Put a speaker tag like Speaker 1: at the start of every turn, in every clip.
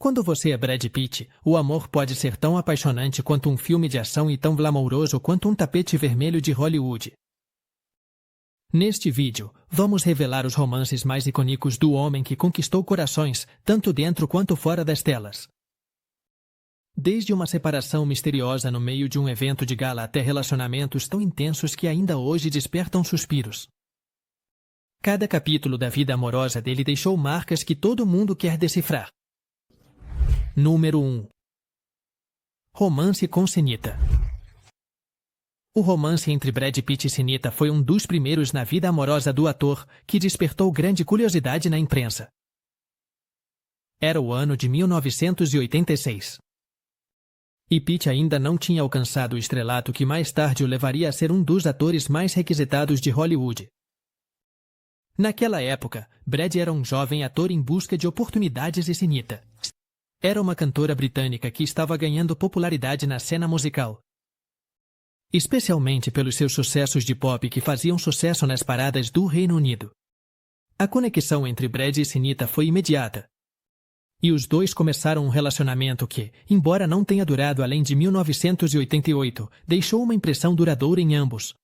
Speaker 1: Quando você é Brad Pitt, o amor pode ser tão apaixonante quanto um filme de ação e tão glamouroso quanto um tapete vermelho de Hollywood. Neste vídeo, vamos revelar os romances mais icônicos do homem que conquistou corações, tanto dentro quanto fora das telas. Desde uma separação misteriosa no meio de um evento de gala até relacionamentos tão intensos que ainda hoje despertam suspiros. Cada capítulo da vida amorosa dele deixou marcas que todo mundo quer decifrar. Número 1. Romance com Sinita. O romance entre Brad Pitt e Sinita foi um dos primeiros na vida amorosa do ator, que despertou grande curiosidade na imprensa. Era o ano de 1986. E Pitt ainda não tinha alcançado o estrelato que mais tarde o levaria a ser um dos atores mais requisitados de Hollywood. Naquela época, Brad era um jovem ator em busca de oportunidades e Sinita era uma cantora britânica que estava ganhando popularidade na cena musical. Especialmente pelos seus sucessos de pop que faziam sucesso nas paradas do Reino Unido. A conexão entre Brad e Sinita foi imediata. E os dois começaram um relacionamento que, embora não tenha durado além de 1988, deixou uma impressão duradoura em ambos.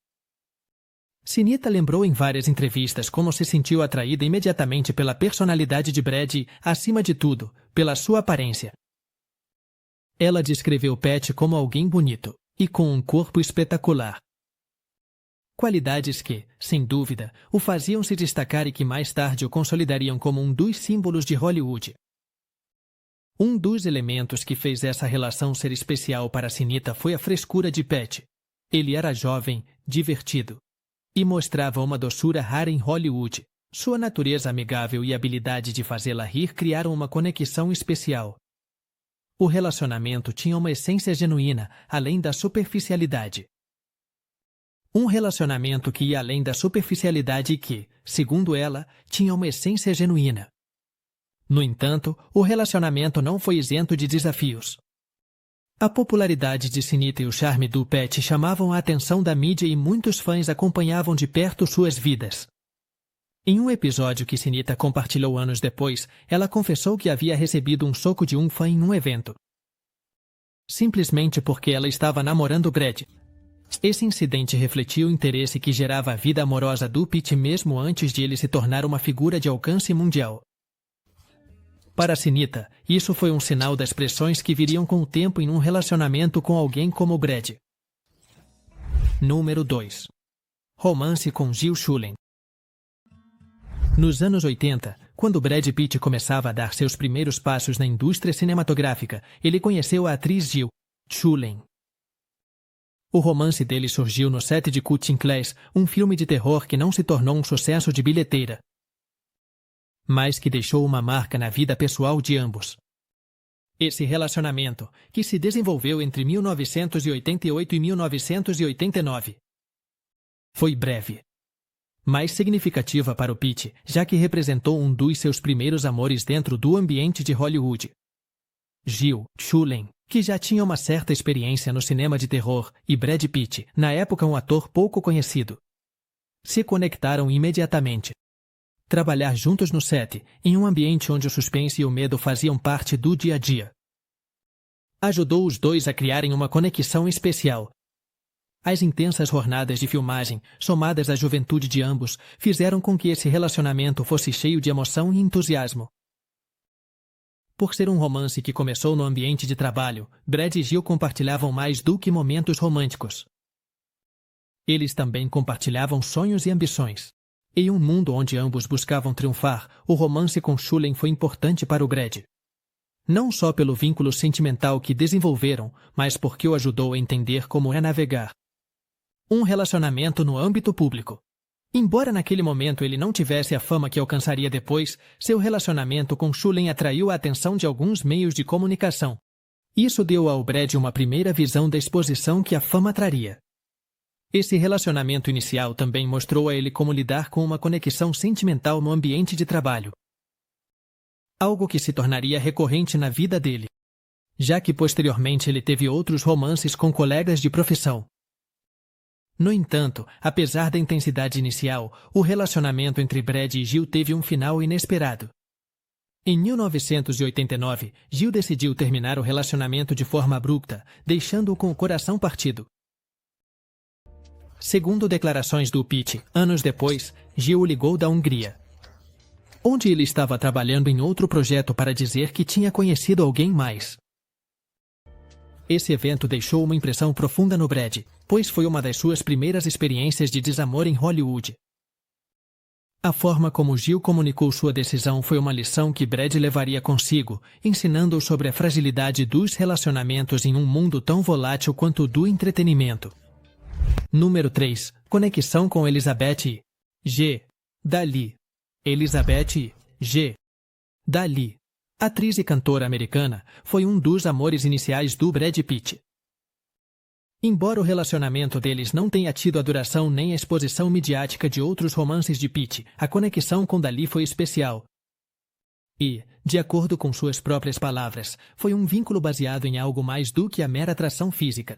Speaker 1: Sinita lembrou em várias entrevistas como se sentiu atraída imediatamente pela personalidade de Brad e, acima de tudo, pela sua aparência. Ela descreveu Pat como alguém bonito e com um corpo espetacular. Qualidades que, sem dúvida, o faziam se destacar e que mais tarde o consolidariam como um dos símbolos de Hollywood. Um dos elementos que fez essa relação ser especial para Sinita foi a frescura de Pat. Ele era jovem, divertido e mostrava uma doçura rara em Hollywood. Sua natureza amigável e habilidade de fazê-la rir criaram uma conexão especial. O relacionamento tinha uma essência genuína, além da superficialidade. Um relacionamento que ia além da superficialidade e que, segundo ela, tinha uma essência genuína. No entanto, o relacionamento não foi isento de desafios. A popularidade de Sinita e o charme do Pat chamavam a atenção da mídia e muitos fãs acompanhavam de perto suas vidas. Em um episódio que Sinita compartilhou anos depois, ela confessou que havia recebido um soco de um fã em um evento. Simplesmente porque ela estava namorando Brad. Esse incidente refletiu o interesse que gerava a vida amorosa do Pitt mesmo antes de ele se tornar uma figura de alcance mundial. Para Sinita, isso foi um sinal das pressões que viriam com o tempo em um relacionamento com alguém como Brad. Número 2. Romance com Jill Schulen. Nos anos 80, quando Brad Pitt começava a dar seus primeiros passos na indústria cinematográfica, ele conheceu a atriz Jill Schulen. O romance dele surgiu no set de Cutting Class, um filme de terror que não se tornou um sucesso de bilheteira, mas que deixou uma marca na vida pessoal de ambos. Esse relacionamento, que se desenvolveu entre 1988 e 1989, foi breve, mas significativa para o Pitt, já que representou um dos seus primeiros amores dentro do ambiente de Hollywood. Jill Schulen, que já tinha uma certa experiência no cinema de terror, e Brad Pitt, na época um ator pouco conhecido, se conectaram imediatamente. Trabalhar juntos no set, em um ambiente onde o suspense e o medo faziam parte do dia a dia, ajudou os dois a criarem uma conexão especial. As intensas jornadas de filmagem, somadas à juventude de ambos, fizeram com que esse relacionamento fosse cheio de emoção e entusiasmo. Por ser um romance que começou no ambiente de trabalho, Brad e Jill compartilhavam mais do que momentos românticos. Eles também compartilhavam sonhos e ambições. Em um mundo onde ambos buscavam triunfar, o romance com Schulen foi importante para o Brad. Não só pelo vínculo sentimental que desenvolveram, mas porque o ajudou a entender como é navegar um relacionamento no âmbito público. Embora naquele momento ele não tivesse a fama que alcançaria depois, seu relacionamento com Schulen atraiu a atenção de alguns meios de comunicação. Isso deu ao Brad uma primeira visão da exposição que a fama traria. Esse relacionamento inicial também mostrou a ele como lidar com uma conexão sentimental no ambiente de trabalho. Algo que se tornaria recorrente na vida dele, já que posteriormente ele teve outros romances com colegas de profissão. No entanto, apesar da intensidade inicial, o relacionamento entre Brad e Jill teve um final inesperado. Em 1989, Jill decidiu terminar o relacionamento de forma abrupta, deixando-o com o coração partido. Segundo declarações do Pitt, anos depois, Jill o ligou da Hungria, onde ele estava trabalhando em outro projeto, para dizer que tinha conhecido alguém mais. Esse evento deixou uma impressão profunda no Brad, pois foi uma das suas primeiras experiências de desamor em Hollywood. A forma como Jill comunicou sua decisão foi uma lição que Brad levaria consigo, ensinando-o sobre a fragilidade dos relacionamentos em um mundo tão volátil quanto o do entretenimento. Número 3. Conexão com Elizabeth G. Dali. Elizabeth G. Dali, atriz e cantora americana, foi um dos amores iniciais do Brad Pitt. Embora o relacionamento deles não tenha tido a duração nem a exposição midiática de outros romances de Pitt, a conexão com Dali foi especial. E, de acordo com suas próprias palavras, foi um vínculo baseado em algo mais do que a mera atração física.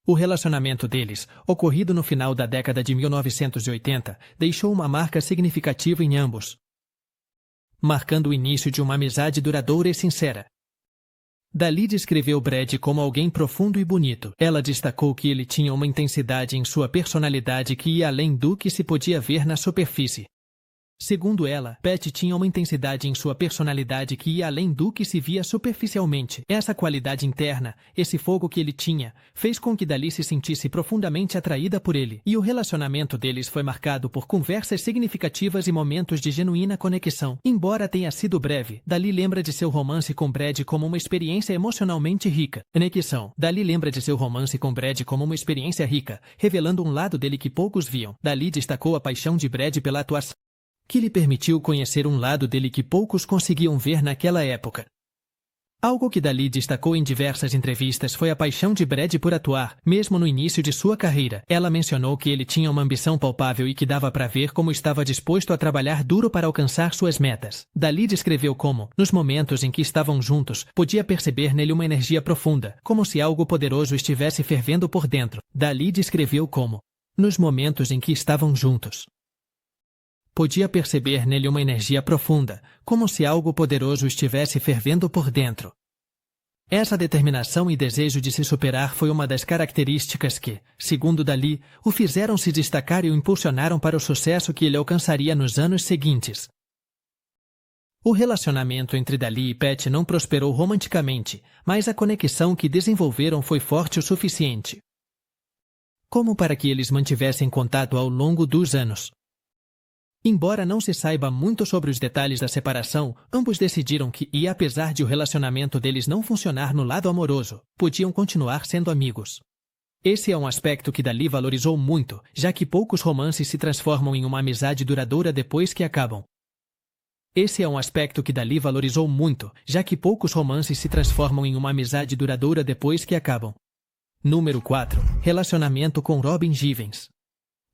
Speaker 1: O relacionamento deles, ocorrido no final da década de 1980, deixou uma marca significativa em ambos, marcando o início de uma amizade duradoura e sincera. Dali descreveu Brad como alguém profundo e bonito. Ela destacou que ele tinha uma intensidade em sua personalidade que ia além do que se podia ver na superfície. Segundo ela, Pat tinha uma intensidade em sua personalidade que ia além do que se via superficialmente. Essa qualidade interna, esse fogo que ele tinha, fez com que Dali se sentisse profundamente atraída por ele, e o relacionamento deles foi marcado por conversas significativas e momentos de genuína conexão. Embora tenha sido breve, Dali lembra de seu romance com Brad como uma experiência emocionalmente rica. Conexão. Dali lembra de seu romance com Brad como uma experiência rica, revelando um lado dele que poucos viam. Dali destacou a paixão de Brad pela atuação, que lhe permitiu conhecer um lado dele que poucos conseguiam ver naquela época. Algo que Dali destacou em diversas entrevistas foi a paixão de Brad por atuar, mesmo no início de sua carreira. Ela mencionou que ele tinha uma ambição palpável e que dava para ver como estava disposto a trabalhar duro para alcançar suas metas. Dali descreveu como, nos momentos em que estavam juntos, podia perceber nele uma energia profunda, como se algo poderoso estivesse fervendo por dentro. Dali descreveu como, nos momentos em que estavam juntos, podia perceber nele uma energia profunda, como se algo poderoso estivesse fervendo por dentro. Essa determinação e desejo de se superar foi uma das características que, segundo Dali, o fizeram se destacar e o impulsionaram para o sucesso que ele alcançaria nos anos seguintes. O relacionamento entre Dali e Pat não prosperou romanticamente, mas a conexão que desenvolveram foi forte o suficiente como para que eles mantivessem contato ao longo dos anos. Embora não se saiba muito sobre os detalhes da separação, ambos decidiram que, e apesar de o relacionamento deles não funcionar no lado amoroso, podiam continuar sendo amigos. Esse é um aspecto que Dali valorizou muito, já que poucos romances se transformam em uma amizade duradoura depois que acabam. Esse é um aspecto que Dali valorizou muito, já que poucos romances se transformam em uma amizade duradoura depois que acabam. Número 4. Relacionamento com Robin Givens.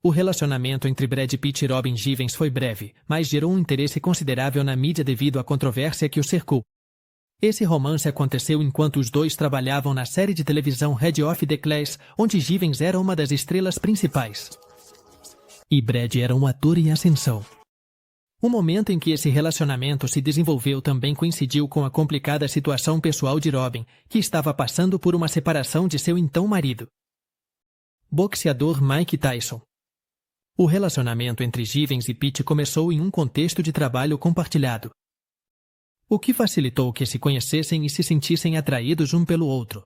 Speaker 1: O relacionamento entre Brad Pitt e Robin Givens foi breve, mas gerou um interesse considerável na mídia devido à controvérsia que o cercou. Esse romance aconteceu enquanto os dois trabalhavam na série de televisão Head of the Class, onde Givens era uma das estrelas principais e Brad era um ator em ascensão. O momento em que esse relacionamento se desenvolveu também coincidiu com a complicada situação pessoal de Robin, que estava passando por uma separação de seu então marido, boxeador Mike Tyson. O relacionamento entre Givens e Pitt começou em um contexto de trabalho compartilhado, o que facilitou que se conhecessem e se sentissem atraídos um pelo outro.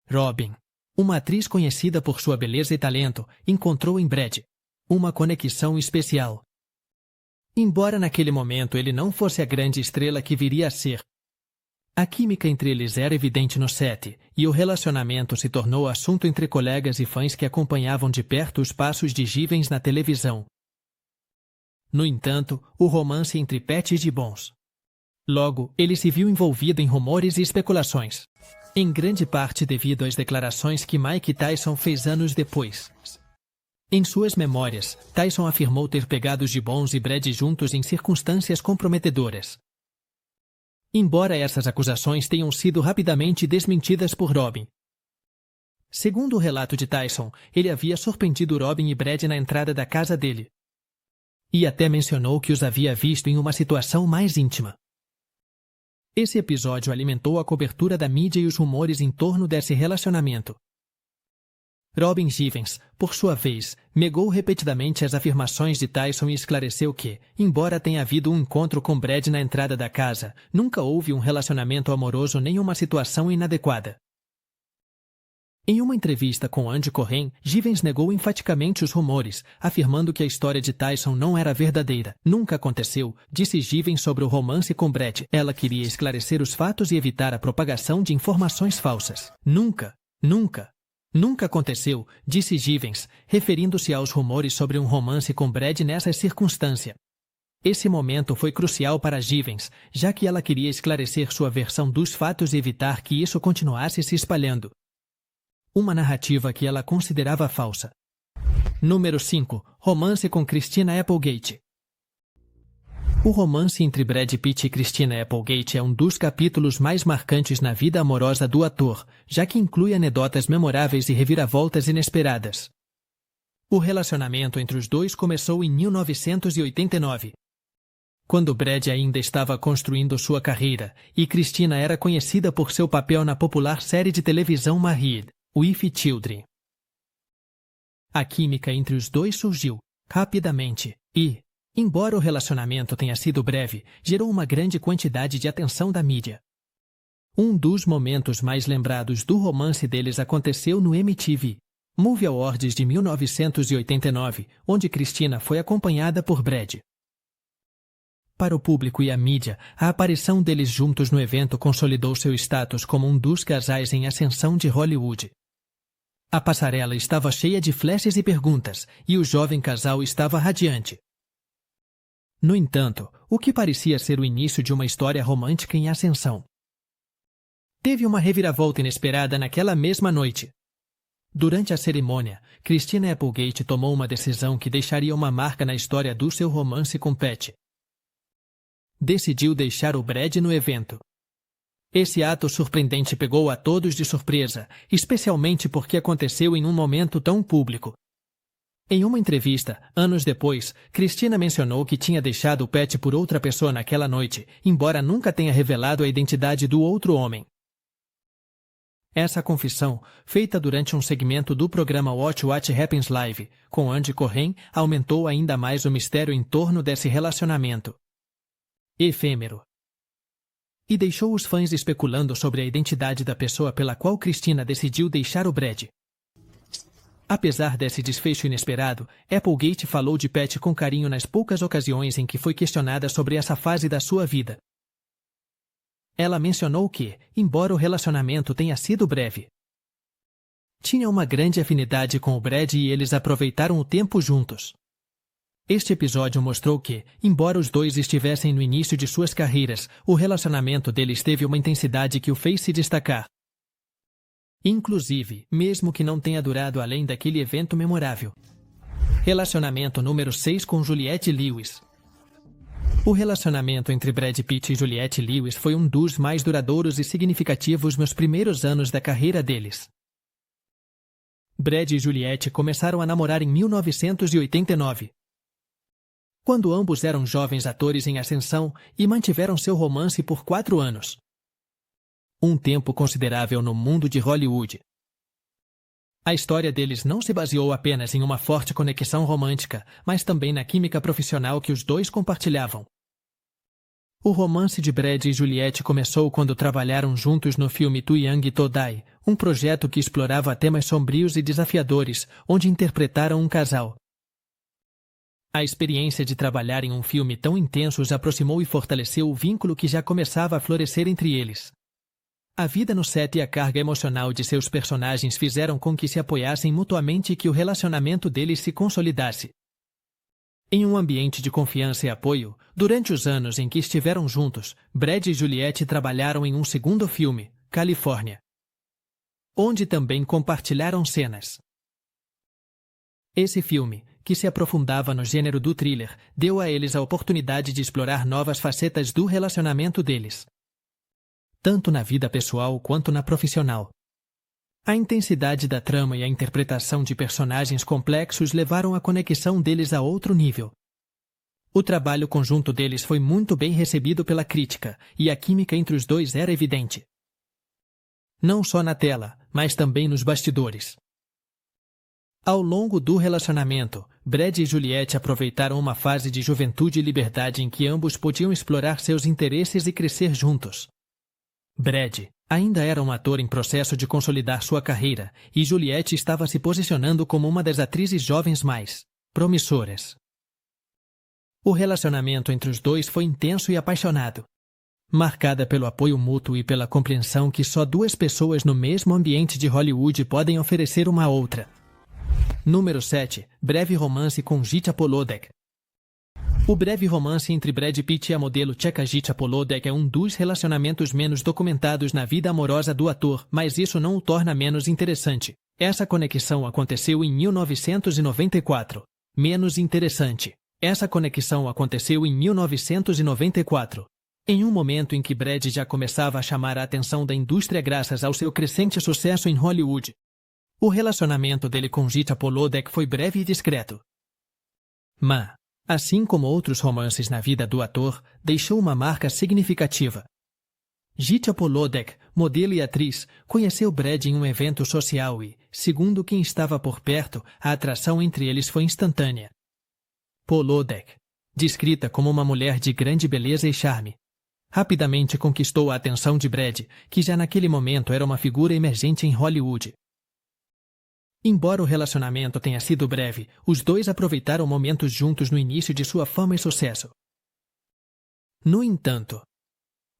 Speaker 1: Robin, uma atriz conhecida por sua beleza e talento, encontrou em Brad uma conexão especial. Embora naquele momento ele não fosse a grande estrela que viria a ser, a química entre eles era evidente no set, e o relacionamento se tornou assunto entre colegas e fãs que acompanhavam de perto os passos de Givens na televisão. No entanto, o romance entre Pat e Gibbons. Logo, ele se viu envolvido em rumores e especulações, em grande parte devido às declarações que Mike Tyson fez anos depois. Em suas memórias, Tyson afirmou ter pegado Gibbons e Brad juntos em circunstâncias comprometedoras. Embora essas acusações tenham sido rapidamente desmentidas por Robin. Segundo o relato de Tyson, ele havia surpreendido Robin e Brad na entrada da casa dele, E até mencionou que os havia visto em uma situação mais íntima. Esse episódio alimentou a cobertura da mídia e os rumores em torno desse relacionamento. Robin Givens, por sua vez, negou repetidamente as afirmações de Tyson e esclareceu que, embora tenha havido um encontro com Brad na entrada da casa, nunca houve um relacionamento amoroso nem uma situação inadequada. Em uma entrevista com Andy Cohen, Givens negou enfaticamente os rumores, afirmando que a história de Tyson não era verdadeira. Nunca aconteceu, disse Givens sobre o romance com Brad. Ela queria esclarecer os fatos e evitar a propagação de informações falsas. Nunca aconteceu, disse Givens, referindo-se aos rumores sobre um romance com Brad nessa circunstância. Esse momento foi crucial para Givens, já que ela queria esclarecer sua versão dos fatos e evitar que isso continuasse se espalhando. Uma narrativa que ela considerava falsa. Número 5. Romance com Christina Applegate. O romance entre Brad Pitt e Christina Applegate é um dos capítulos mais marcantes na vida amorosa do ator, já que inclui anedotas memoráveis e reviravoltas inesperadas. O relacionamento entre os dois começou em 1989. Quando Brad ainda estava construindo sua carreira, e Christina era conhecida por seu papel na popular série de televisão Married, with Children. A química entre os dois surgiu, rapidamente, e, embora o relacionamento tenha sido breve, gerou uma grande quantidade de atenção da mídia. Um dos momentos mais lembrados do romance deles aconteceu no MTV Movie Awards de 1989, onde Christina foi acompanhada por Brad. Para o público e a mídia, a aparição deles juntos no evento consolidou seu status como um dos casais em ascensão de Hollywood. A passarela estava cheia de flashes e perguntas, e o jovem casal estava radiante. No entanto, o que parecia ser o início de uma história romântica em ascensão teve uma reviravolta inesperada naquela mesma noite. Durante a cerimônia, Christina Applegate tomou uma decisão que deixaria uma marca na história do seu romance com Pat. Decidiu deixar o Brad no evento. Esse ato surpreendente pegou a todos de surpresa, especialmente porque aconteceu em um momento tão público. Em uma entrevista, anos depois, Christina mencionou que tinha deixado o Pat por outra pessoa naquela noite, embora nunca tenha revelado a identidade do outro homem. Essa confissão, feita durante um segmento do programa Watch What Happens Live, com Andy Cohen, aumentou ainda mais o mistério em torno desse relacionamento efêmero. E deixou os fãs especulando sobre a identidade da pessoa pela qual Christina decidiu deixar o Brad. Apesar desse desfecho inesperado, Applegate falou de Pat com carinho nas poucas ocasiões em que foi questionada sobre essa fase da sua vida. Ela mencionou que, embora o relacionamento tenha sido breve, tinha uma grande afinidade com o Brad e eles aproveitaram o tempo juntos. Este episódio mostrou que, embora os dois estivessem no início de suas carreiras, o relacionamento deles teve uma intensidade que o fez se destacar. Inclusive, mesmo que não tenha durado além daquele evento memorável. Relacionamento número 6 com Juliette Lewis. O relacionamento entre Brad Pitt e Juliette Lewis foi um dos mais duradouros e significativos nos primeiros anos da carreira deles. Brad e Juliette começaram a namorar em 1989. Quando ambos eram jovens atores em ascensão e mantiveram seu romance por 4 anos. Um tempo considerável no mundo de Hollywood. A história deles não se baseou apenas em uma forte conexão romântica, mas também na química profissional que os dois compartilhavam. O romance de Brad e Juliette começou quando trabalharam juntos no filme Too Young to Die, um projeto que explorava temas sombrios e desafiadores, onde interpretaram um casal. A experiência de trabalhar em um filme tão intenso os aproximou e fortaleceu o vínculo que já começava a florescer entre eles. A vida no set e a carga emocional de seus personagens fizeram com que se apoiassem mutuamente e que o relacionamento deles se consolidasse. Em um ambiente de confiança e apoio, durante os anos em que estiveram juntos, Brad e Juliette trabalharam em um segundo filme, Califórnia, onde também compartilharam cenas. Esse filme, que se aprofundava no gênero do thriller, deu a eles a oportunidade de explorar novas facetas do relacionamento deles, tanto na vida pessoal quanto na profissional. A intensidade da trama e a interpretação de personagens complexos levaram a conexão deles a outro nível. O trabalho conjunto deles foi muito bem recebido pela crítica, e a química entre os dois era evidente. Não só na tela, mas também nos bastidores. Ao longo do relacionamento, Brad e Juliette aproveitaram uma fase de juventude e liberdade em que ambos podiam explorar seus interesses e crescer juntos. Brad ainda era um ator em processo de consolidar sua carreira, e Juliette estava se posicionando como uma das atrizes jovens mais promissoras. O relacionamento entre os dois foi intenso e apaixonado, marcada pelo apoio mútuo e pela compreensão que só duas pessoas no mesmo ambiente de Hollywood podem oferecer uma à outra. Número 7. Breve romance com Gita Polodek. O breve romance entre Brad Pitt e a modelo tcheca Gita Polodek é um dos relacionamentos menos documentados na vida amorosa do ator, mas isso não o torna menos interessante. Essa conexão aconteceu em 1994. Menos interessante. Essa conexão aconteceu em 1994. Em um momento em que Brad já começava a chamar a atenção da indústria graças ao seu crescente sucesso em Hollywood. O relacionamento dele com Gita Polodek foi breve e discreto. Mas, assim como outros romances na vida do ator, deixou uma marca significativa. Gita Polodek, modelo e atriz, conheceu Brad em um evento social e, segundo quem estava por perto, a atração entre eles foi instantânea. Polodek, descrita como uma mulher de grande beleza e charme, rapidamente conquistou a atenção de Brad, que já naquele momento era uma figura emergente em Hollywood. Embora o relacionamento tenha sido breve, os dois aproveitaram momentos juntos no início de sua fama e sucesso. No entanto,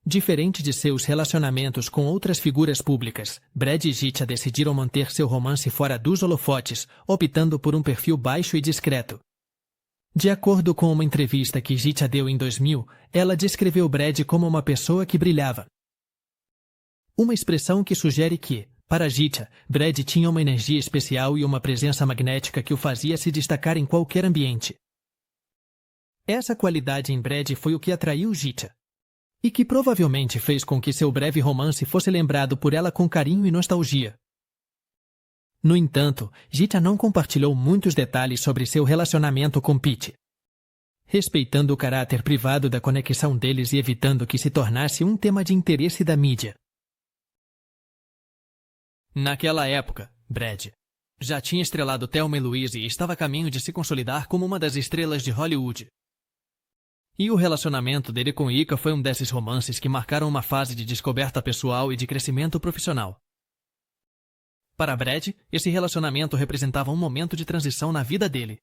Speaker 1: diferente de seus relacionamentos com outras figuras públicas, Brad e Gita decidiram manter seu romance fora dos holofotes, optando por um perfil baixo e discreto. De acordo com uma entrevista que Gita deu em 2000, ela descreveu Brad como uma pessoa que brilhava. Uma expressão que sugere que, para Gita, Brad tinha uma energia especial e uma presença magnética que o fazia se destacar em qualquer ambiente. Essa qualidade em Brad foi o que atraiu Gita, e que provavelmente fez com que seu breve romance fosse lembrado por ela com carinho e nostalgia. No entanto, Gita não compartilhou muitos detalhes sobre seu relacionamento com Pitt, respeitando o caráter privado da conexão deles e evitando que se tornasse um tema de interesse da mídia. Naquela época, Brad já tinha estrelado Thelma e Louise e estava a caminho de se consolidar como uma das estrelas de Hollywood. E o relacionamento dele com Ika foi um desses romances que marcaram uma fase de descoberta pessoal e de crescimento profissional. Para Brad, esse relacionamento representava um momento de transição na vida dele,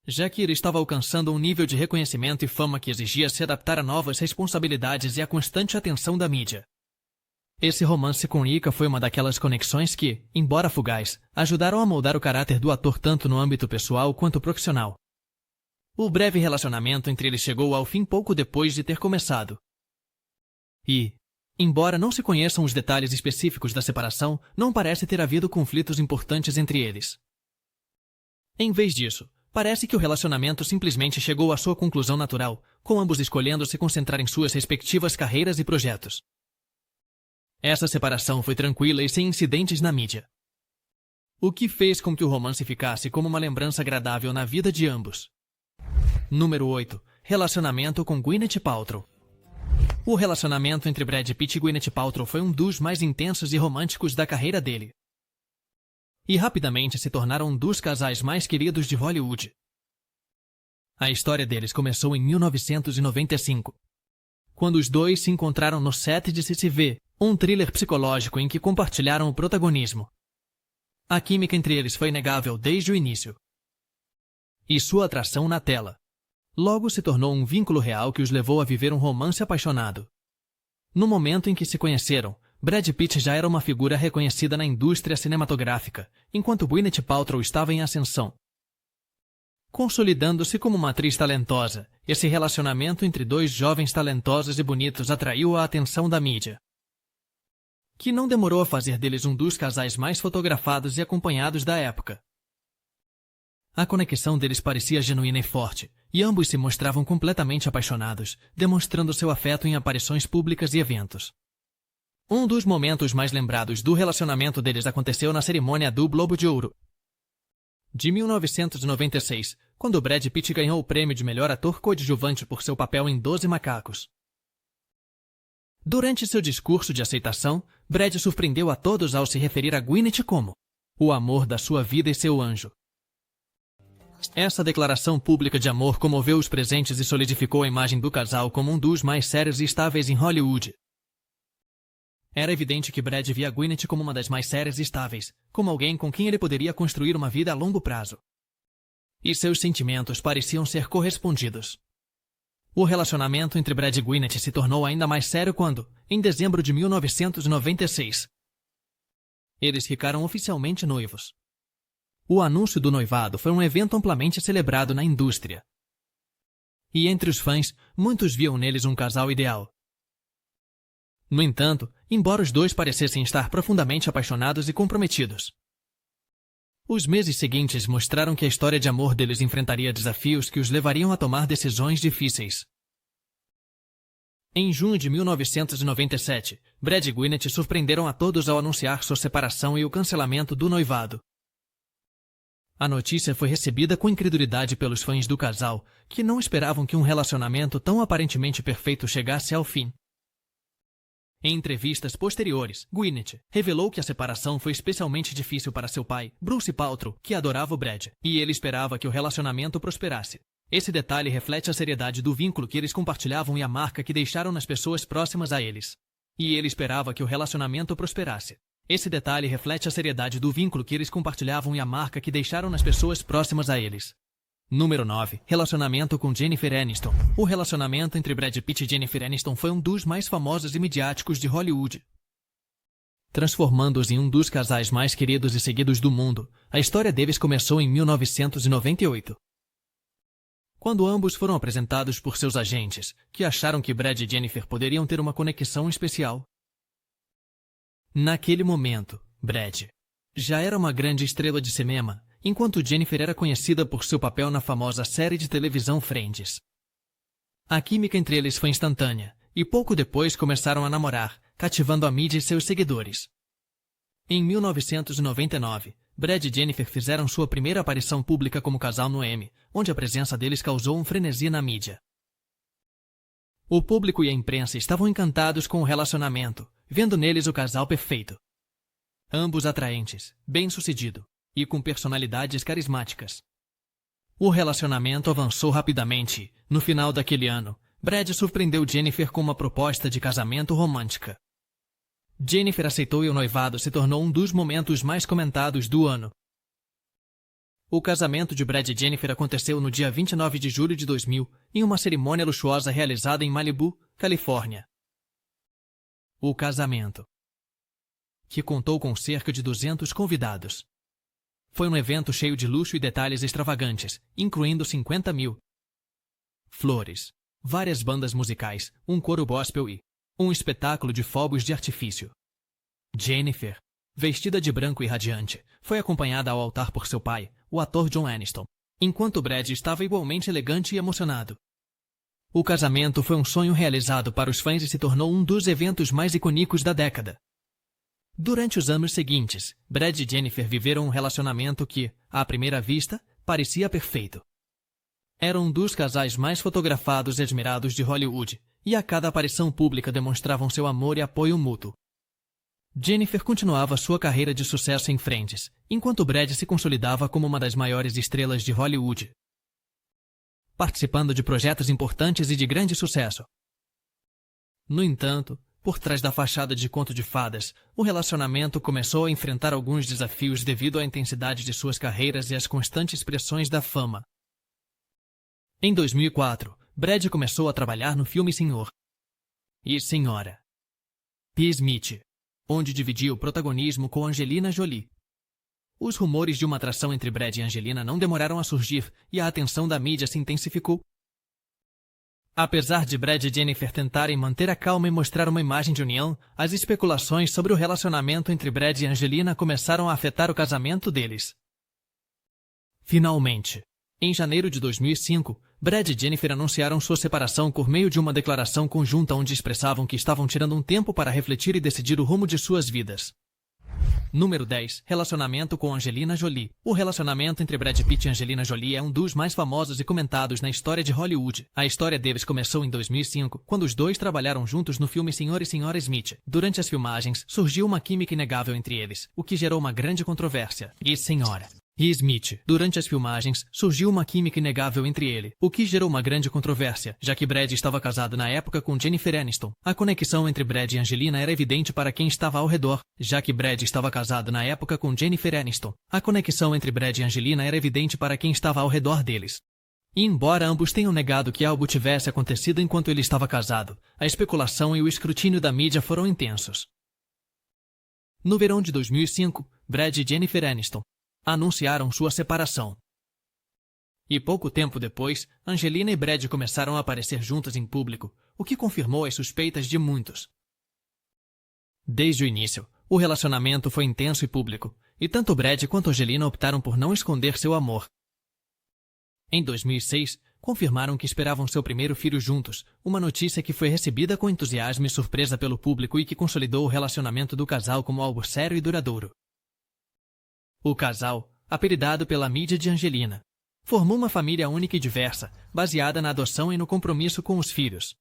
Speaker 1: já que ele estava alcançando um nível de reconhecimento e fama que exigia se adaptar a novas responsabilidades e à constante atenção da mídia. Esse romance com Ika foi uma daquelas conexões que, embora fugaz, ajudaram a moldar o caráter do ator tanto no âmbito pessoal quanto profissional. O breve relacionamento entre eles chegou ao fim pouco depois de ter começado. E, embora não se conheçam os detalhes específicos da separação, não parece ter havido conflitos importantes entre eles. Em vez disso, parece que o relacionamento simplesmente chegou à sua conclusão natural, com ambos escolhendo se concentrar em suas respectivas carreiras e projetos. Essa separação foi tranquila e sem incidentes na mídia, o que fez com que o romance ficasse como uma lembrança agradável na vida de ambos. Número 8. Relacionamento com Gwyneth Paltrow. O relacionamento entre Brad Pitt e Gwyneth Paltrow foi um dos mais intensos e românticos da carreira dele, e rapidamente se tornaram um dos casais mais queridos de Hollywood. A história deles começou em 1995, quando os dois se encontraram no set de CCV, um thriller psicológico em que compartilharam o protagonismo. A química entre eles foi inegável desde o início, e sua atração na tela logo se tornou um vínculo real que os levou a viver um romance apaixonado. No momento em que se conheceram, Brad Pitt já era uma figura reconhecida na indústria cinematográfica, enquanto Gwyneth Paltrow estava em ascensão. Consolidando-se como uma atriz talentosa, esse relacionamento entre dois jovens talentosos e bonitos atraiu a atenção da mídia, que não demorou a fazer deles um dos casais mais fotografados e acompanhados da época. A conexão deles parecia genuína e forte, e ambos se mostravam completamente apaixonados, demonstrando seu afeto em aparições públicas e eventos. Um dos momentos mais lembrados do relacionamento deles aconteceu na cerimônia do Globo de Ouro de 1996, quando Brad Pitt ganhou o prêmio de melhor ator coadjuvante por seu papel em 12 Macacos. Durante seu discurso de aceitação, Brad surpreendeu a todos ao se referir a Gwyneth como o amor da sua vida e seu anjo. Essa declaração pública de amor comoveu os presentes e solidificou a imagem do casal como um dos mais sérios e estáveis em Hollywood. Era evidente que Brad via Gwyneth como uma das mais sérias e estáveis, como alguém com quem ele poderia construir uma vida a longo prazo. E seus sentimentos pareciam ser correspondidos. O relacionamento entre Brad e Gwyneth se tornou ainda mais sério quando, em dezembro de 1996, eles ficaram oficialmente noivos. O anúncio do noivado foi um evento amplamente celebrado na indústria. E entre os fãs, muitos viam neles um casal ideal. No entanto, embora os dois parecessem estar profundamente apaixonados e comprometidos, os meses seguintes mostraram que a história de amor deles enfrentaria desafios que os levariam a tomar decisões difíceis. Em junho de 1997, Brad e Gwyneth surpreenderam a todos ao anunciar sua separação e o cancelamento do noivado. A notícia foi recebida com incredulidade pelos fãs do casal, que não esperavam que um relacionamento tão aparentemente perfeito chegasse ao fim. Em entrevistas posteriores, Gwyneth revelou que a separação foi especialmente difícil para seu pai, Bruce Paltrow, que adorava o Brad, e ele esperava que o relacionamento prosperasse. Esse detalhe reflete a seriedade do vínculo que eles compartilhavam e a marca que deixaram nas pessoas próximas a eles. E ele esperava que o relacionamento prosperasse. Esse detalhe reflete a seriedade do vínculo que eles compartilhavam e a marca que deixaram nas pessoas próximas a eles. Número 9. Relacionamento com Jennifer Aniston. O relacionamento entre Brad Pitt e Jennifer Aniston foi um dos mais famosos e midiáticos de Hollywood. Transformando-os em um dos casais mais queridos e seguidos do mundo, a história deles começou em 1998. Quando ambos foram apresentados por seus agentes, que acharam que Brad e Jennifer poderiam ter uma conexão especial. Naquele momento, Brad já era uma grande estrela de cinema, enquanto Jennifer era conhecida por seu papel na famosa série de televisão Friends. A química entre eles foi instantânea, e pouco depois começaram a namorar, cativando a mídia e seus seguidores. Em 1999, Brad e Jennifer fizeram sua primeira aparição pública como casal no Emmy, onde a presença deles causou um frenesi na mídia. O público e a imprensa estavam encantados com o relacionamento, vendo neles o casal perfeito. Ambos atraentes, bem-sucedido e com personalidades carismáticas. O relacionamento avançou rapidamente e, no final daquele ano, Brad surpreendeu Jennifer com uma proposta de casamento romântica. Jennifer aceitou e o noivado se tornou um dos momentos mais comentados do ano. O casamento de Brad e Jennifer aconteceu no dia 29 de julho de 2000, em uma cerimônia luxuosa realizada em Malibu, Califórnia. O casamento, que contou com cerca de 200 convidados, foi um evento cheio de luxo e detalhes extravagantes, incluindo 50.000 flores, várias bandas musicais, um coro gospel e um espetáculo de fogos de artifício. Jennifer, vestida de branco e radiante, foi acompanhada ao altar por seu pai, o ator John Aniston, enquanto Brad estava igualmente elegante e emocionado. O casamento foi um sonho realizado para os fãs e se tornou um dos eventos mais icônicos da década. Durante os anos seguintes, Brad e Jennifer viveram um relacionamento que, à primeira vista, parecia perfeito. Eram um dos casais mais fotografados e admirados de Hollywood, e a cada aparição pública demonstravam seu amor e apoio mútuo. Jennifer continuava sua carreira de sucesso em Friends, enquanto Brad se consolidava como uma das maiores estrelas de Hollywood, participando de projetos importantes e de grande sucesso. No entanto, por trás da fachada de conto de fadas, o relacionamento começou a enfrentar alguns desafios devido à intensidade de suas carreiras e às constantes pressões da fama. Em 2004, Brad começou a trabalhar no filme Sr. e Sra. P. Smith, onde dividia o protagonismo com Angelina Jolie. Os rumores de uma atração entre Brad e Angelina não demoraram a surgir e a atenção da mídia se intensificou. Apesar de Brad e Jennifer tentarem manter a calma e mostrar uma imagem de união, as especulações sobre o relacionamento entre Brad e Angelina começaram a afetar o casamento deles. Finalmente, em janeiro de 2005, Brad e Jennifer anunciaram sua separação por meio de uma declaração conjunta onde expressavam que estavam tirando um tempo para refletir e decidir o rumo de suas vidas. Número 10. Relacionamento com Angelina Jolie. O relacionamento entre Brad Pitt e Angelina Jolie é um dos mais famosos e comentados na história de Hollywood. A história deles começou em 2005, quando os dois trabalharam juntos no filme Sr. e Sra. Smith. Durante as filmagens, surgiu uma química inegável entre eles, o que gerou uma grande controvérsia. E Sra. Smith. Durante as filmagens, surgiu uma química inegável entre ele, o que gerou uma grande controvérsia, já que Brad estava casado na época com Jennifer Aniston. A conexão entre Brad e Angelina era evidente para quem estava ao redor, já que Brad estava casado na época com Jennifer Aniston. A conexão entre Brad e Angelina era evidente para quem estava ao redor deles. E embora ambos tenham negado que algo tivesse acontecido enquanto ele estava casado, a especulação e o escrutínio da mídia foram intensos. No verão de 2005, Brad e Jennifer Aniston anunciaram sua separação. E pouco tempo depois, Angelina e Brad começaram a aparecer juntos em público, o que confirmou as suspeitas de muitos. Desde o início, o relacionamento foi intenso e público, e tanto Brad quanto Angelina optaram por não esconder seu amor. Em 2006, confirmaram que esperavam seu primeiro filho juntos, uma notícia que foi recebida com entusiasmo e surpresa pelo público e que consolidou o relacionamento do casal como algo sério e duradouro. O casal, apelidado pela mídia de Angelina, formou uma família única e diversa, baseada na adoção e no compromisso com os filhos.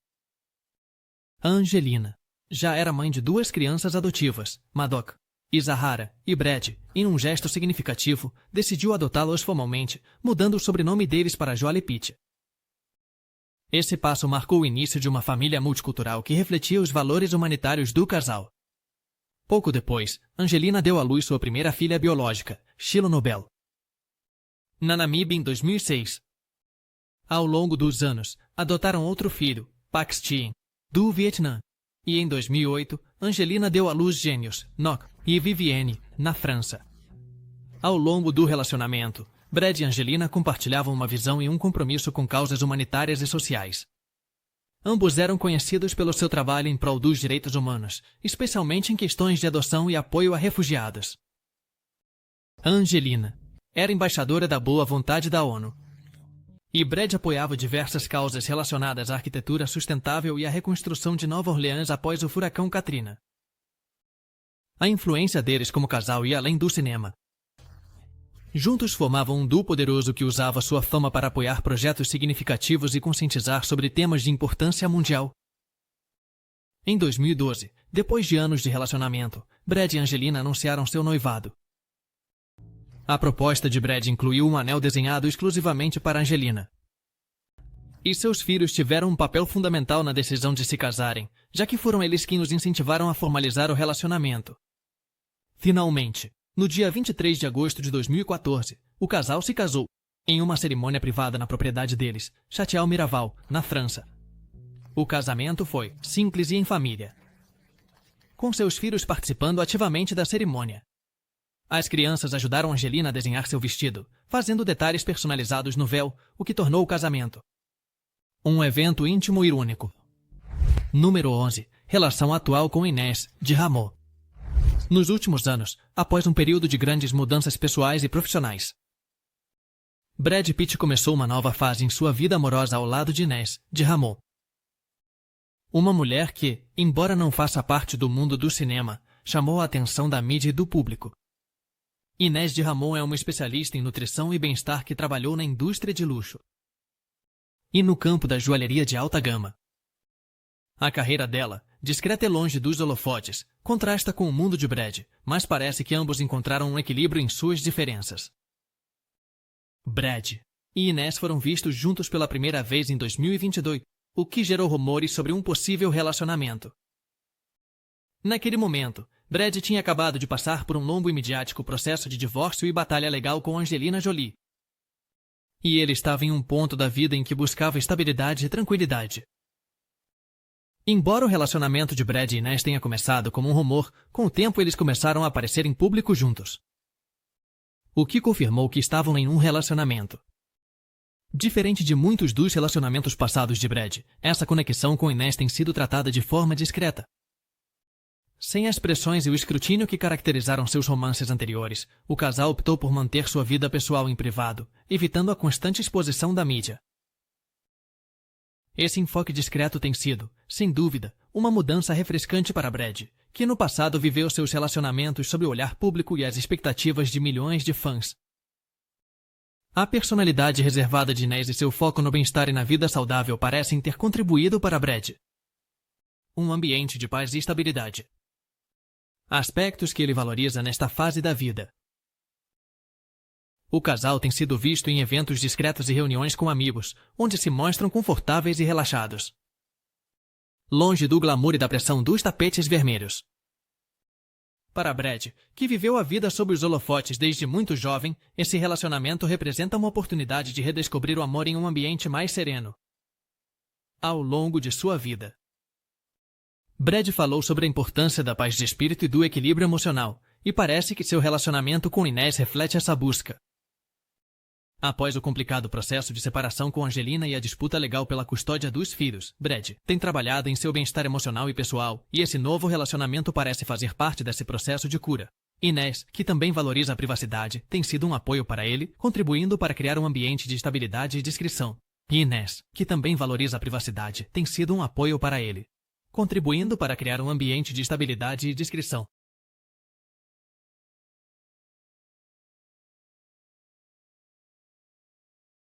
Speaker 1: A Angelina já era mãe de 2 crianças adotivas, Madoka e Zahara, e Brad, em um gesto significativo, decidiu adotá-los formalmente, mudando o sobrenome deles para Jolie Pitt. Esse passo marcou o início de uma família multicultural que refletia os valores humanitários do casal. Pouco depois, Angelina deu à luz sua primeira filha biológica, Shiloh Nobel, na Namíbia em 2006. Ao longo dos anos, adotaram outro filho, Pax Chien, do Vietnã, e em 2008, Angelina deu à luz gêmeos, Noc e Vivienne, na França. Ao longo do relacionamento, Brad e Angelina compartilhavam uma visão e um compromisso com causas humanitárias e sociais. Ambos eram conhecidos pelo seu trabalho em prol dos direitos humanos, especialmente em questões de adoção e apoio a refugiados. Angelina era embaixadora da boa vontade da ONU, e Brad apoiava diversas causas relacionadas à arquitetura sustentável e à reconstrução de Nova Orleans após o furacão Katrina. A influência deles como casal ia além do cinema. Juntos formavam um duo poderoso que usava sua fama para apoiar projetos significativos e conscientizar sobre temas de importância mundial. Em 2012, depois de anos de relacionamento, Brad e Angelina anunciaram seu noivado. A proposta de Brad incluiu um anel desenhado exclusivamente para Angelina. E seus filhos tiveram um papel fundamental na decisão de se casarem, já que foram eles quem os incentivaram a formalizar o relacionamento. Finalmente, no dia 23 de agosto de 2014, o casal se casou, em uma cerimônia privada na propriedade deles, Château Miraval, na França. O casamento foi simples e em família, com seus filhos participando ativamente da cerimônia. As crianças ajudaram Angelina a desenhar seu vestido, fazendo detalhes personalizados no véu, o que tornou o casamento um evento íntimo e único. Número 11. Relação atual com Inés, de Ramon. Nos últimos anos, após um período de grandes mudanças pessoais e profissionais, Brad Pitt começou uma nova fase em sua vida amorosa ao lado de Inés, de Ramon. Uma mulher que, embora não faça parte do mundo do cinema, chamou a atenção da mídia e do público. Inés de Ramon é uma especialista em nutrição e bem-estar que trabalhou na indústria de luxo e no campo da joalheria de alta gama. A carreira dela, discreta e longe dos holofotes, contrasta com o mundo de Brad, mas parece que ambos encontraram um equilíbrio em suas diferenças. Brad e Inés foram vistos juntos pela primeira vez em 2022, o que gerou rumores sobre um possível relacionamento. Naquele momento, Brad tinha acabado de passar por um longo e midiático processo de divórcio e batalha legal com Angelina Jolie. E ele estava em um ponto da vida em que buscava estabilidade e tranquilidade. Embora o relacionamento de Brad e Inés tenha começado como um rumor, com o tempo eles começaram a aparecer em público juntos, o que confirmou que estavam em um relacionamento. Diferente de muitos dos relacionamentos passados de Brad, essa conexão com Inés tem sido tratada de forma discreta. Sem as pressões e o escrutínio que caracterizaram seus romances anteriores, o casal optou por manter sua vida pessoal em privado, evitando a constante exposição da mídia. Esse enfoque discreto tem sido, sem dúvida, uma mudança refrescante para Brad, que no passado viveu seus relacionamentos sob o olhar público e as expectativas de milhões de fãs. A personalidade reservada de Inés e seu foco no bem-estar e na vida saudável parecem ter contribuído para Brad. Um ambiente de paz e estabilidade. Aspectos que ele valoriza nesta fase da vida. O casal tem sido visto em eventos discretos e reuniões com amigos, onde se mostram confortáveis e relaxados. Longe do glamour e da pressão dos tapetes vermelhos. Para Brad, que viveu a vida sob os holofotes desde muito jovem, esse relacionamento representa uma oportunidade de redescobrir o amor em um ambiente mais sereno. Ao longo de sua vida. Brad falou sobre a importância da paz de espírito e do equilíbrio emocional, e parece que seu relacionamento com Inés reflete essa busca. Após o complicado processo de separação com Angelina e a disputa legal pela custódia dos filhos, Brad tem trabalhado em seu bem-estar emocional e pessoal, e esse novo relacionamento parece fazer parte desse processo de cura. Inés, que também valoriza a privacidade, tem sido um apoio para ele, contribuindo para criar um ambiente de estabilidade e discrição. E Inés, que também valoriza a privacidade, tem sido um apoio para ele, contribuindo para criar um ambiente de estabilidade e discrição.